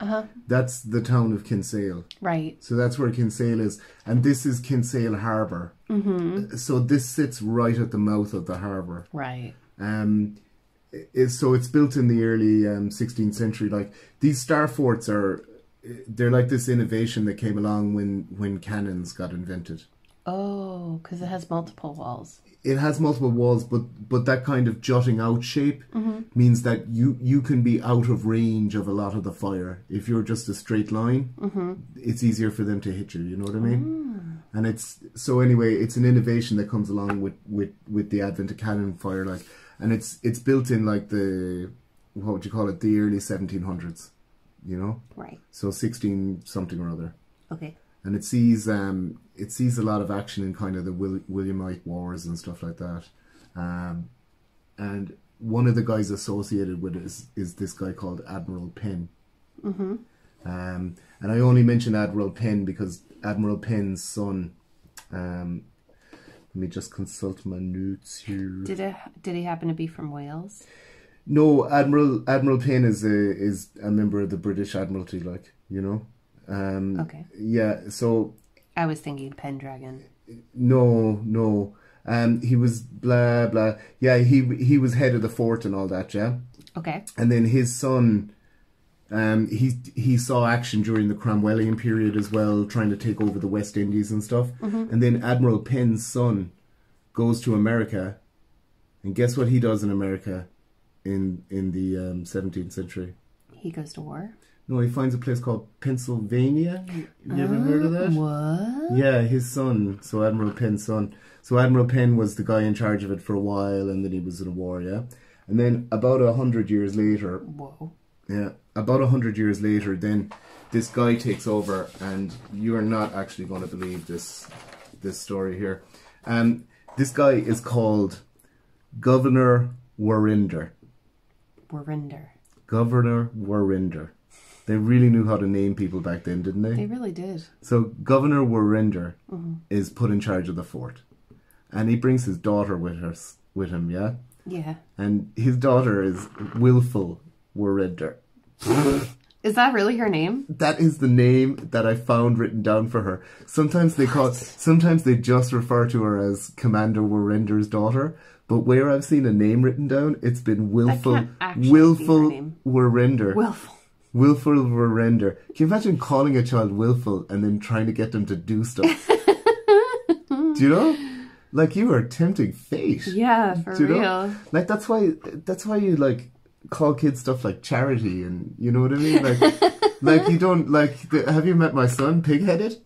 that's the town of Kinsale. Right. So that's where Kinsale is. And this is Kinsale Harbour. Mm-hmm. So this sits right at the mouth of the harbour. Right. So it's built in the early 16th century. Like, these star forts they're like this innovation that came along when cannons got invented. Oh, because it has multiple walls. It has multiple walls, but that kind of jutting out shape means that you can be out of range of a lot of the fire. If you're just a straight line, it's easier for them to hit you. You know what I mean? And it's an innovation that comes along with the advent of cannon fire, like, and it's built in like the the early 1700s. You know, right? So 16 something or other. Okay. And it sees a lot of action in kind of the Williamite Wars and stuff like that. And one of the guys associated with it is this guy called Admiral Penn. Mm-hmm. And I only mention Admiral Penn because Admiral Penn's son. Let me just consult my notes here. Did he happen to be from Wales? No, Admiral Penn is a member of the British Admiralty, like, you know. Okay. Yeah, so... I was thinking Pendragon. No. He was blah, blah. Yeah, he was head of the fort and all that, yeah. Okay. And then his son, he saw action during the Cromwellian period as well, trying to take over the West Indies and stuff. Mm-hmm. And then Admiral Penn's son goes to America, and guess what he does in America? in the 17th century. He goes to war? No, he finds a place called Pennsylvania. You ever heard of that? What? Yeah, his son. So Admiral Penn's son. So Admiral Penn was the guy in charge of it for a while, and then he was in a war, yeah? And then about 100 years later... Whoa. Yeah, about 100 years later, then this guy takes over, and you're not actually going to believe this story here. This guy is called Governor Warrinder. Warrinder. Governor Warrinder. They really knew how to name people back then, didn't they? They really did. So Governor Warrinder is put in charge of the fort, and he brings his daughter with him, yeah? Yeah. And his daughter is Willful Warrinder. Is that really her name? That is the name that I found written down for her. Sometimes they just refer to her as Commander Warrinder's daughter, but where I've seen a name written down, it's been Willful Warrinder. Willful Warrinder. Can you imagine calling a child willful and then trying to get them to do stuff? Do you know? Like, you are tempting fate. Yeah, for real. Know? Like, that's why you, like, call kids stuff like charity, and you know what I mean? Like you don't, like, have you met my son, Pig-headed?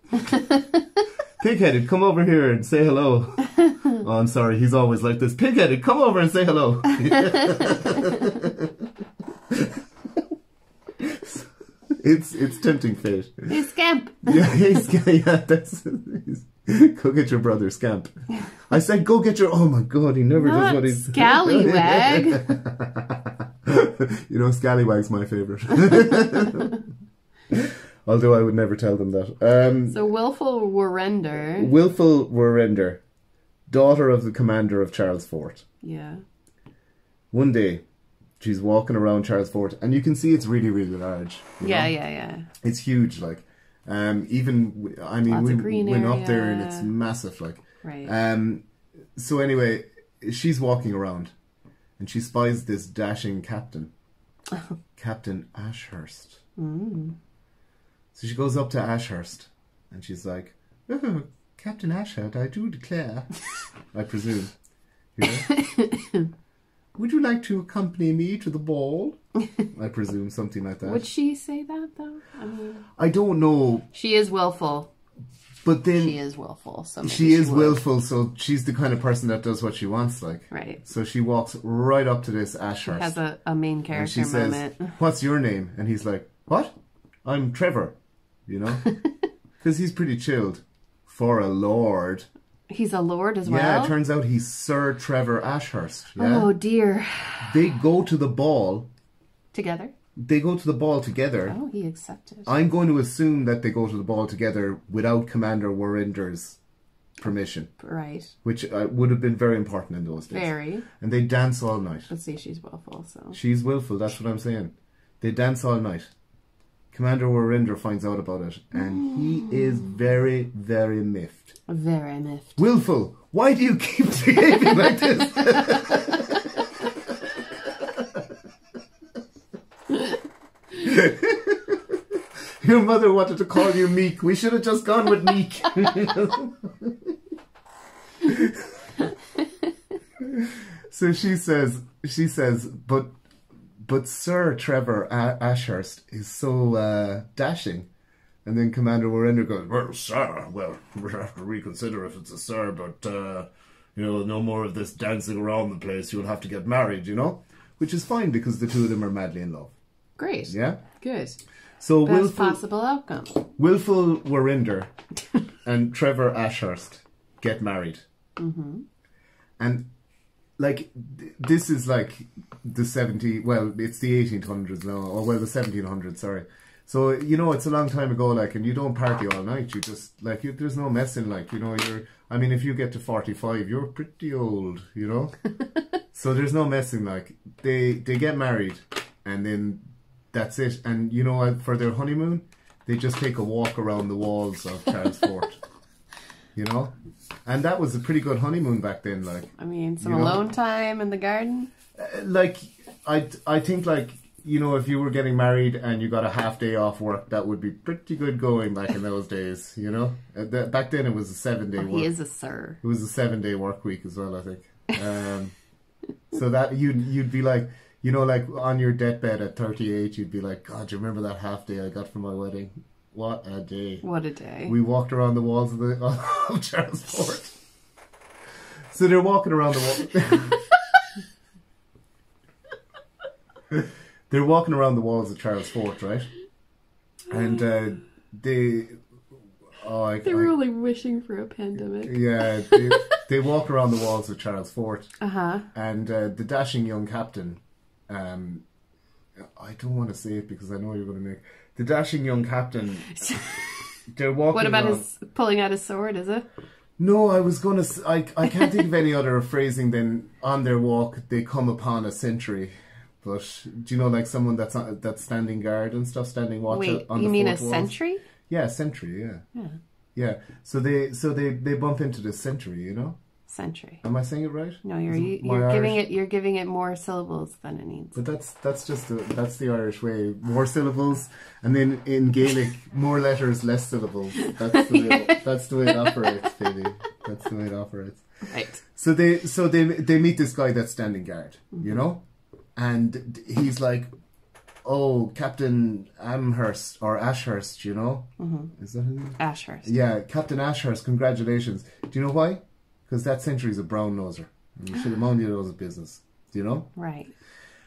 Pig-headed, come over here and say hello. Oh, I'm sorry, he's always like this. Pig-headed, come over and say hello. It's tempting fate. Hey, Scamp. Yeah, go get your brother, Scamp. I said go get your... Oh my God, he never does what he's... Scallywag. You know, Scallywag's my favourite. Although I would never tell them that. So Willful Warrinder. Willful Warrinder. Daughter of the commander of Charles Fort. Yeah. One day, she's walking around Charles Fort, and you can see it's really, really large. Yeah. It's huge, like. We went up there and it's massive, like. Right. So anyway, she's walking around, and she spies this dashing captain, Captain Ashurst. Mm. So she goes up to Ashurst, and she's like, "Oh, Captain Ashurst, I do declare," I presume. You know? "Would you like to accompany me to the ball?" I presume, something like that. Would she say that, though? I don't know. She is willful. But then... She is willful, so maybe she is willful, so she's the kind of person that does what she wants, like. Right. So she walks right up to this Ashurst. She has a main character moment. Says, "What's your name?" And he's like, "What? I'm Trevor." You know? Because he's pretty chilled. For a lord. He's a lord as well? Yeah, it turns out he's Sir Trevor Ashurst. Yeah? Oh, dear. They go to the ball. Together? They go to the ball together. Oh, he accepted. I'm going to assume that they go to the ball together without Commander Warrinder's permission. Right. Which would have been very important in those days. Very. And they dance all night. Let's see, she's willful, so... She's willful, that's what I'm saying. They dance all night. Commander Warrinder finds out about it, and he is very, very miffed. Very miffed. "Willful, why do you keep behaving like this?" "Your mother wanted to call you Meek. We should have just gone with Meek." So she says, but Sir Trevor Ashurst is so dashing. And then Commander Warrinder goes, "Well, sir, we'll have to reconsider if it's a sir, but, no more of this dancing around the place. You'll have to get married, you know?" Which is fine, because the two of them are madly in love. Great. Yeah? Good. So Best possible outcome. Willful Warrinder and Trevor Ashurst get married. Mm-hmm. And, like, this is like the it's the 1800s now, or the 1700s, sorry. So, it's a long time ago, like, and you don't party all night. You just, like, there's no messing, like, if you get to 45, you're pretty old, you know? So there's no messing, like, they get married, and then that's it. And, for their honeymoon, they just take a walk around the walls of Charles Fort, you know? And that was a pretty good honeymoon back then, like. Some alone time in the garden? I think, like, if you were getting married and you got a half day off work, that would be pretty good going back in those days, you know? Back then it was a 7-day work. He is a sir. It was a 7-day work week as well, I think. So that you'd be like, You know, like on your deathbed at 38, you'd be like, God, do you remember that half day I got for my wedding? What a day. What a day. We walked around the walls of, of Charles Fort. So they're walking around the wall. They're walking around the walls of Charles Fort, right? And they... They were only wishing for a pandemic. Yeah, they walk around the walls of Charles Fort. Uh-huh. And the dashing young captain... I don't want to say it because I know you're going to make... The dashing young captain... They're walking What about around... his pulling out his sword, is it? No, I was going to... I can't think of any other phrasing than on their walk, they come upon a sentry. But do you know, like someone that's standing guard and stuff, standing watch on the fort walls? Wait, you mean a sentry? Yeah, sentry, yeah. So they bump into the sentry, you know? Century. Am I saying it right? No, you're giving it more syllables than it needs. But that's the Irish way. More syllables, and then in Gaelic, more letters, less syllables. That's the way it operates, baby. That's the way it operates. Right. So they meet this guy that's standing guard, you know, and he's like, "Oh, Captain Amherst or Ashurst, you know, is that his name? Ashurst. Yeah, Captain Ashurst. Congratulations. Do you know why? Because that sentry's a brown noser. And you should have minded those business. Do you know? Right.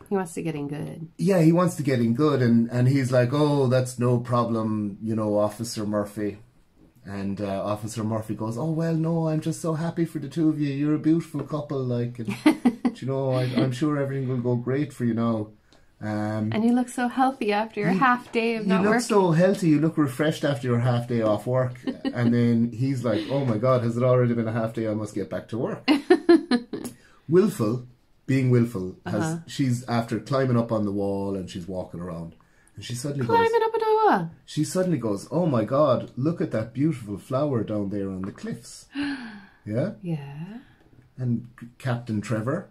He wants to get in good. Yeah, he wants to get in good, and he's like, "Oh, that's no problem, you know, Officer Murphy." And Officer Murphy goes, "Oh, well, no, I'm just so happy for the two of you. You're a beautiful couple, like, and, you know, I'm sure everything will go great for you now." And you look so healthy after your half day of not working. You look so healthy. You look refreshed after your half day off work. And then he's like, "Oh my God, has it already been a half day? I must get back to work." Willful, being willful, she's after climbing up on the wall and she's walking around. And she suddenly climbing up a wall. She suddenly goes, "Oh my God, look at that beautiful flower down there on the cliffs." Yeah? Yeah. And Captain Trevor,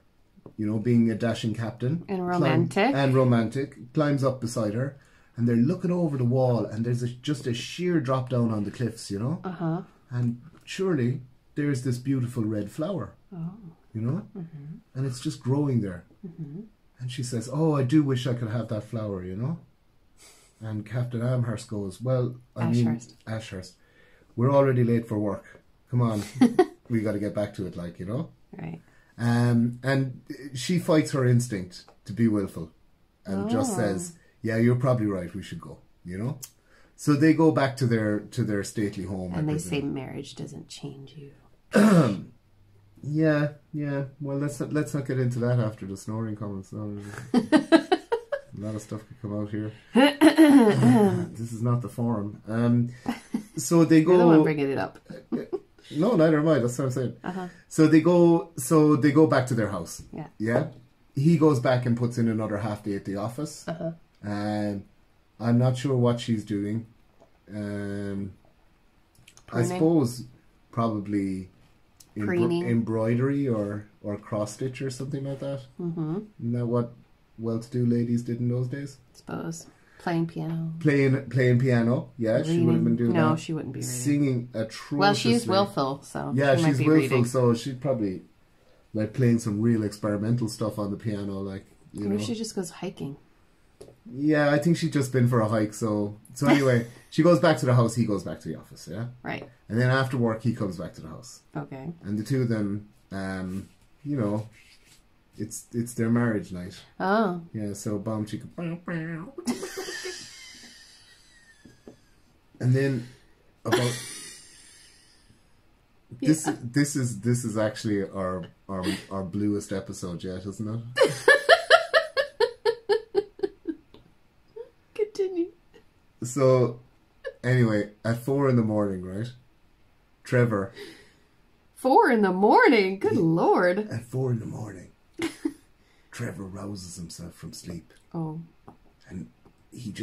you know, being a dashing captain. And romantic. Climbs up beside her. And they're looking over the wall. And there's just a sheer drop down on the cliffs, you know. Uh-huh. And surely there's this beautiful red flower. Oh. You know. And it's just growing there. And she says, "Oh, I do wish I could have that flower, you know." And Captain Amherst goes, "Well, Ashurst. We're already late for work. Come on. We got to get back to it, like, you know." Right. And she fights her instinct to be willful and just says, "Yeah, you're probably right. We should go." You know. So they go back to their stately home. And they say marriage doesn't change you. Yeah. Well, let's not get into that after the snoring comments. No, a lot of stuff could come out here. This is not the forum. So they go. You're the one bringing it up. No, neither am I. That's what I'm saying. So they go back to their house. Yeah. Yeah. He goes back and puts in another half day at the office. I'm not sure what she's doing. I suppose probably embroidery or cross stitch or something like that. Isn't that what well-to-do ladies did in those days? I suppose. Playing piano. Playing piano. Yeah, reading. She would have been doing that. No, she wouldn't be reading. Singing atrociously. Well, she's willful, so yeah, she might she's be willful, reading. so she'd probably like playing some real experimental stuff on the piano, like, you know. Maybe she just goes hiking. Yeah, I think she'd just been for a hike. So anyway, she goes back to the house. He goes back to the office. Yeah, right. And then after work, he comes back to the house. Okay. And the two of them, you know, it's their marriage night. Oh. Yeah. So bomb chicka. And then about this is actually our bluest episode yet, isn't it? Continue. So anyway, at 4 a.m, right? Trevor. 4 a.m? Good Lord. At 4 a.m, Trevor rouses himself from sleep. Oh. And he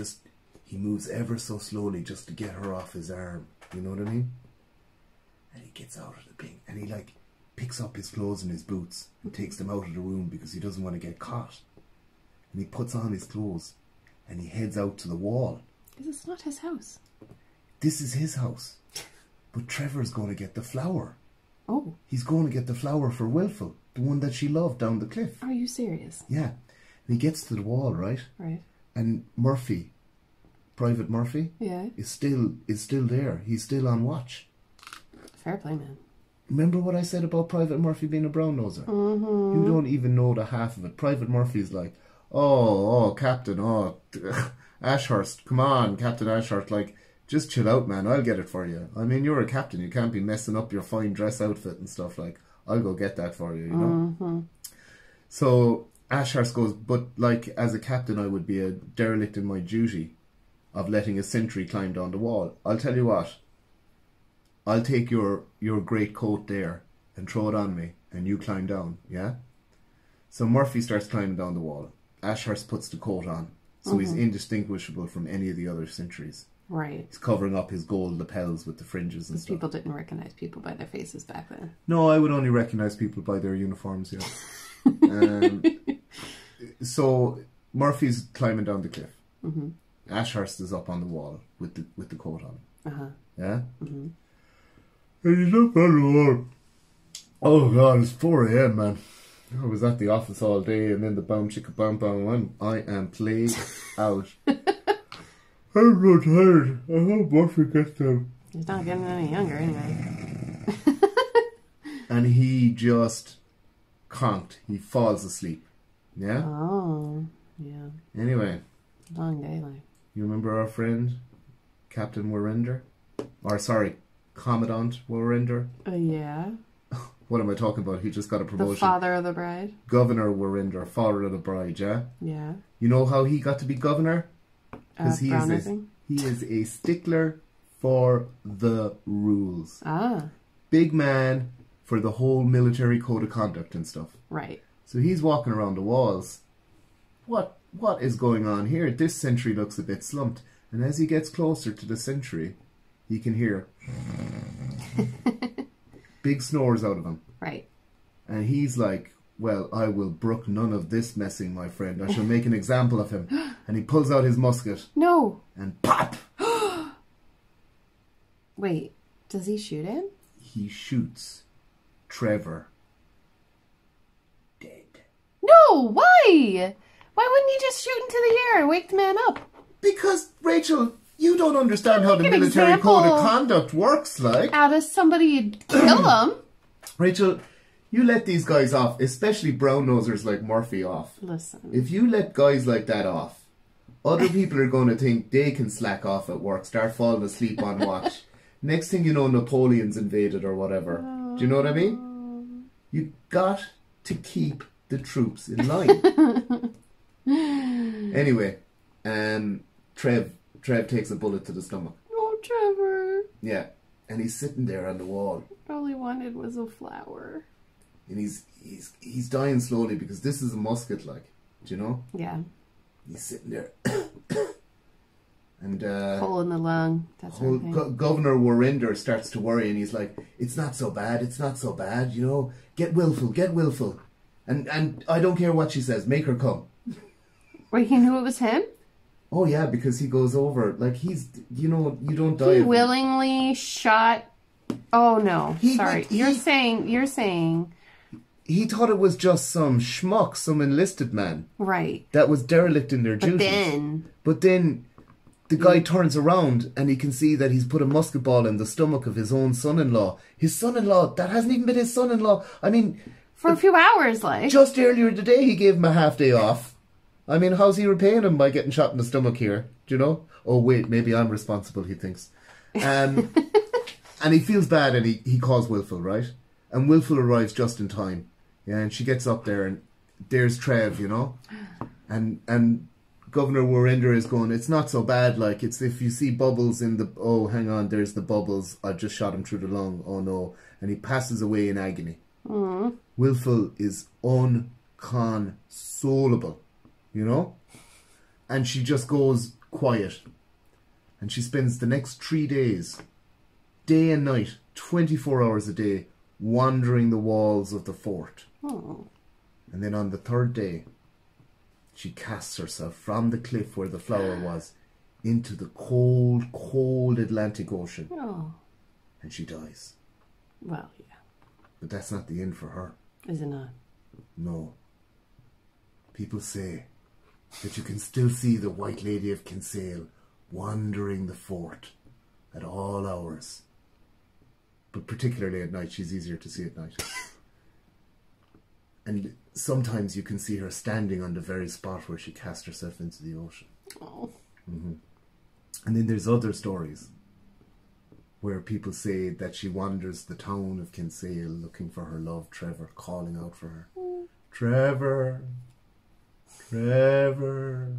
moves ever so slowly just to get her off his arm. You know what I mean? And he gets out of the thing and he like picks up his clothes and his boots and takes them out of the room because he doesn't want to get caught. And he puts on his clothes and he heads out to the wall. This is not his house. This is his house. But Trevor's going to get the flower. Oh. He's going to get the flower for Wilful, the one that she loved down the cliff. Are you serious? Yeah. He gets to the wall, right? Right. And Murphy, Private Murphy, is still there. He's still on watch. Fair play, man. Remember what I said about Private Murphy being a brown noser? Mm-hmm. You don't even know the half of it. Private Murphy's like, oh, Captain, Ashurst, come on, Captain Ashurst, like, just chill out, man, I'll get it for you. I mean, you're a captain, you can't be messing up your fine dress outfit and stuff, like, I'll go get that for you, you know? Mm-hmm. So Ashurst goes, but, like, as a captain, I would be a derelict in my duty of letting a sentry climb down the wall. I'll tell you what, I'll take your great coat there and throw it on me, and you climb down, yeah? So Murphy starts climbing down the wall. Ashurst puts the coat on, so he's indistinguishable from any of the other sentries. Right. He's covering up his gold lapels with the fringes and stuff. People didn't recognize people by their faces back then. No, I would only recognize people by their uniforms, yeah. So Murphy's climbing down the cliff. Mm-hmm. Ashurst is up on the wall with the coat on. Uh-huh. Yeah? Mm-hmm. And he's up on the wall. Oh God, it's 4 a.m, man. I was at the office all day and then the boom chicka boom boom. I am played out. I'm so tired. I hope Murphy gets them. He's not getting any younger anyway. And he just conked. He falls asleep. Yeah? Oh, yeah. Anyway. Long day, like. You remember our friend, Captain Warrender? Or, sorry, Commandant Warrender? Yeah. What am I talking about? He just got a promotion. The father of the bride. Governor Warrender, father of the bride, yeah? Yeah. You know how he got to be governor? Because he is a stickler for the rules. Ah. Big man for the whole military code of conduct and stuff. Right. So he's walking around the walls. What is going on here? This sentry looks a bit slumped. And as he gets closer to the sentry, he can hear big snores out of him. Right. And he's like, well, I will brook none of this messing, my friend. I shall make an example of him. And he pulls out his musket. No. And pop! Wait, does he shoot him? He shoots Trevor dead. No, why? Why wouldn't he just shoot into the air and wake the man up? Because, Rachel, you don't understand how the military code of conduct works, like. Out of somebody, you'd kill them. Rachel, you let these guys off, especially brown nosers like Murphy off. Listen. If you let guys like that off, other people are going to think they can slack off at work, start falling asleep on watch. Next thing you know, Napoleon's invaded or whatever. Do you know what I mean? You got to keep the troops in line. Anyway, Trev takes a bullet to the stomach. Oh, Trevor. Yeah, and he's sitting there on the wall. All he wanted was a flower. And he's dying slowly because this is a musket, like, do you know? Yeah. He's sitting there. And hole in the lung. That's Governor Warrender starts to worry, and he's like, "It's not so bad. It's not so bad. You know, get willful, and I don't care what she says. Make her come." Wait, he knew it was him? Oh yeah, because he goes over like he's. You know, you don't die. He willingly shot. Oh no! Sorry, you're saying. He thought it was just some schmuck, some enlisted man. Right. That was derelict in their duties. But then the guy turns around and he can see that he's put a musket ball in the stomach of his own son-in-law. His son-in-law, that hasn't even been his son-in-law. I mean... For a few hours, like. Just earlier today he gave him a half day off. I mean, how's he repaying him by getting shot in the stomach here? Do you know? Oh wait, maybe I'm responsible, he thinks. And he feels bad and he calls Wilful, right? And Wilful arrives just in time. Yeah, and she gets up there and there's Trev, you know? And Governor Warrender is going, it's not so bad, like, it's if you see bubbles in the... Oh, hang on, there's the bubbles. I just shot him through the lung. Oh, no. And he passes away in agony. Mm. Wilful is unconsolable, you know? And she just goes quiet. And she spends the next 3 days, day and night, 24 hours a day, wandering the walls of the fort. Oh. And then on the 3rd day, she casts herself from the cliff where the flower was into the cold, cold Atlantic Ocean. Oh. And she dies. Well, yeah. But that's not the end for her. Is it not? No. People say that you can still see the White Lady of Kinsale wandering the fort at all hours. But particularly at night, she's easier to see at night. And sometimes you can see her standing on the very spot where she cast herself into the ocean. Oh. Mm-hmm. And then there's other stories where people say that she wanders the town of Kinsale looking for her love, Trevor, calling out for her. Trevor, Trevor,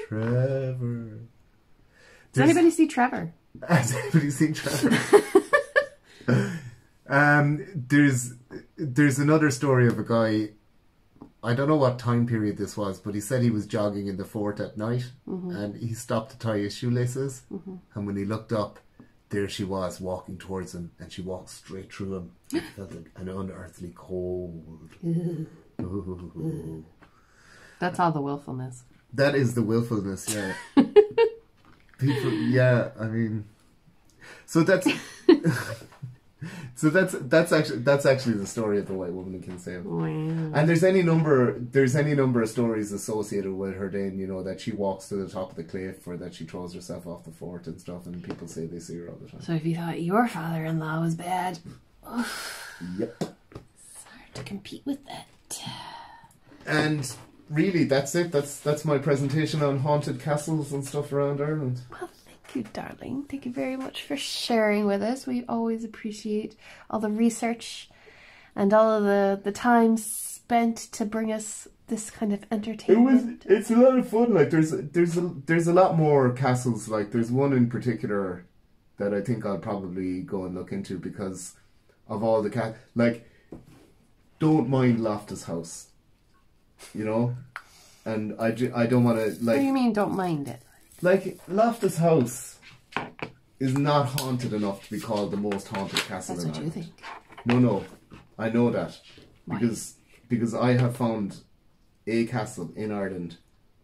Trevor. Does anybody see Trevor? Has anybody seen Trevor? There's another story of a guy, I don't know what time period this was, but he said he was jogging in the fort at night, and he stopped to tie his shoelaces, and when he looked up, there she was walking towards him, and she walked straight through him. It felt like an unearthly cold. That's all the willfulness. That is the willfulness, yeah. People, yeah, I mean, so that's that's actually the story of the White Woman in Kinsale. Wow. And there's any number of stories associated with her then, you know, that she walks to the top of the cliff or that she throws herself off the fort and stuff, and people say they see her all the time. So if you thought your father-in-law was bad, yep, it's hard to compete with that. And really, that's it. That's my presentation on haunted castles and stuff around Ireland. Well, thank you, darling. Thank you very much for sharing with us. We always appreciate all the research and all of the time spent to bring us this kind of entertainment. It's a lot of fun. Like there's a lot more castles. Like there's one in particular that I think I'll probably go and look into because of all the like. Don't mind Loftus House. You know, and I don't want to like. What do you mean? Don't mind it? Like Loftus House is not haunted enough to be called the most haunted castle. That's in what Ireland. you think. No, I know that. Why? Because I have found a castle in Ireland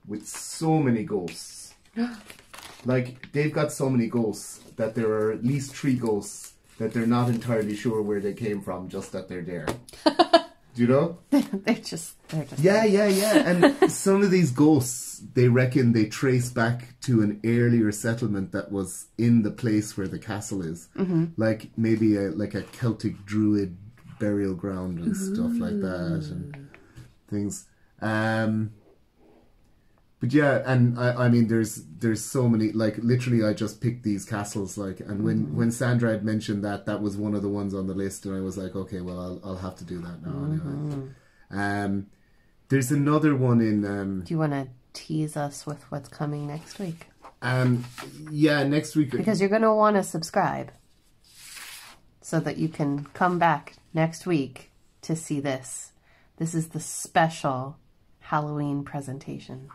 with so many ghosts. Like they've got so many ghosts that there are at least 3 ghosts that they're not entirely sure where they came from, just that they're there. Do you know? They're just yeah. And some of these ghosts, they reckon they trace back to an earlier settlement that was in the place where the castle is. Like maybe a Celtic druid burial ground and stuff like that and things. But yeah, and I mean, there's so many, like, literally I just picked these castles, like, and when Sandra had mentioned that was one of the ones on the list, and I was like, okay, well, I'll have to do that now anyway. There's another one in... do you want to tease us with what's coming next week? Yeah, next week. Because you're going to want to subscribe so that you can come back next week to see this. This is the special Halloween presentation.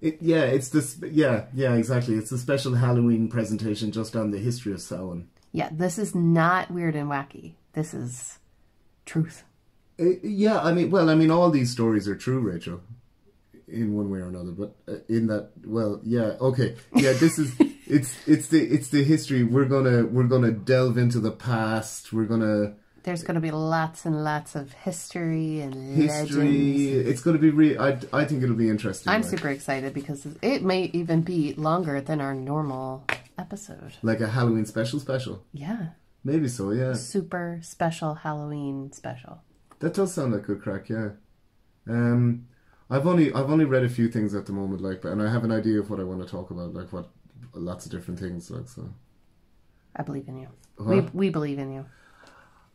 Exactly. It's a special Halloween presentation just on the history of Samhain. Yeah, this is not weird and wacky. This is truth. I mean, all these stories are true, Rachel, in one way or another. But in that, well, yeah, okay, yeah. This is it's the history. We're gonna delve into the past. There's going to be lots and lots of history and legends. It's going to be I think it'll be interesting. I'm super excited because it may even be longer than our normal episode. Like a Halloween special? Yeah. Maybe so, yeah. Super special Halloween special. That does sound like good crack, yeah. I've only read a few things at the moment, like, and I have an idea of what I want to talk about, like lots of different things, like, so. I believe in you. What? We believe in you.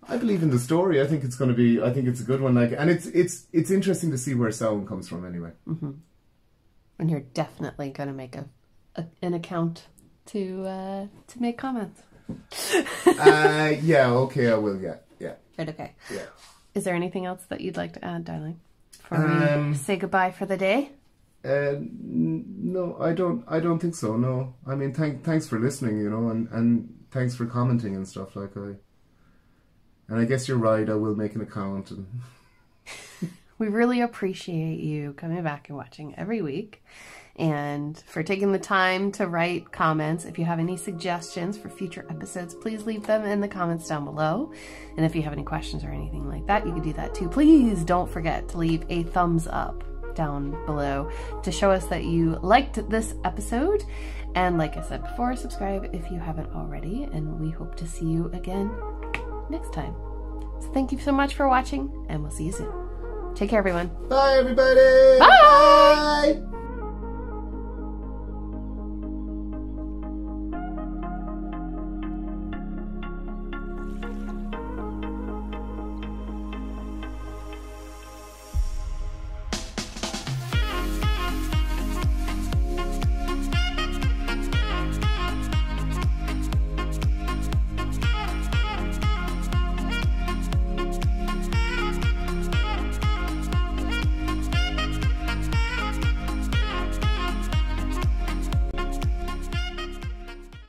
I believe in the story. I think it's a good one. Like, and it's interesting to see where Samhain comes from, anyway. And you're definitely going to make an account to make comments. Yeah. Okay, I will. Yeah. Right. Okay. Yeah. Is there anything else that you'd like to add, darling, before we say goodbye for the day? No, I don't think so. No, I mean, thanks for listening, you know, and thanks for commenting and stuff. Like And I guess you're right, I will make an account. And we really appreciate you coming back and watching every week and for taking the time to write comments. If you have any suggestions for future episodes, please leave them in the comments down below. And if you have any questions or anything like that, you can do that too. Please don't forget to leave a thumbs up down below to show us that you liked this episode. And like I said before, subscribe if you haven't already, and we hope to see you again next time. So thank you so much for watching, and we'll see you soon. Take care, everyone. Bye, everybody. Bye. Bye.